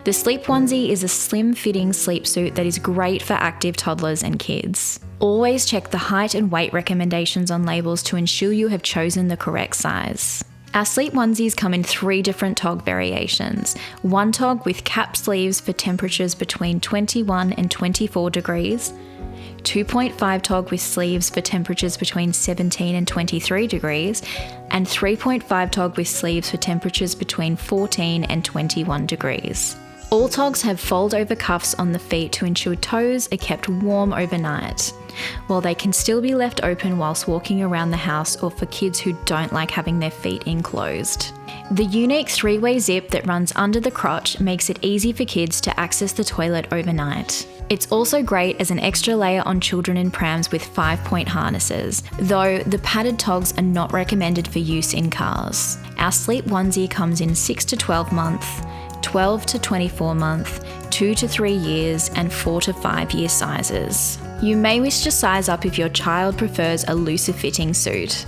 The Sleep Onesie is a slim-fitting sleep suit that is great for active toddlers and kids. Always check the height and weight recommendations on labels to ensure you have chosen the correct size. Our Sleep Onesies come in 3 different TOG variations. 1 TOG with cap sleeves for temperatures between 21 and 24 degrees, 2.5 TOG with sleeves for temperatures between 17 and 23 degrees, and 3.5 TOG with sleeves for temperatures between 14 and 21 degrees. All TOGs have fold-over cuffs on the feet to ensure toes are kept warm overnight, while they can still be left open whilst walking around the house or for kids who don't like having their feet enclosed. The unique 3-way zip that runs under the crotch makes it easy for kids to access the toilet overnight. It's also great as an extra layer on children in prams with 5-point harnesses, though the padded TOGs are not recommended for use in cars. Our Sleep Onesie comes in 6 to 12 month, 12 to 24 month, 2 to 3 years, and 4 to 5 year sizes. You may wish to size up if your child prefers a looser fitting suit.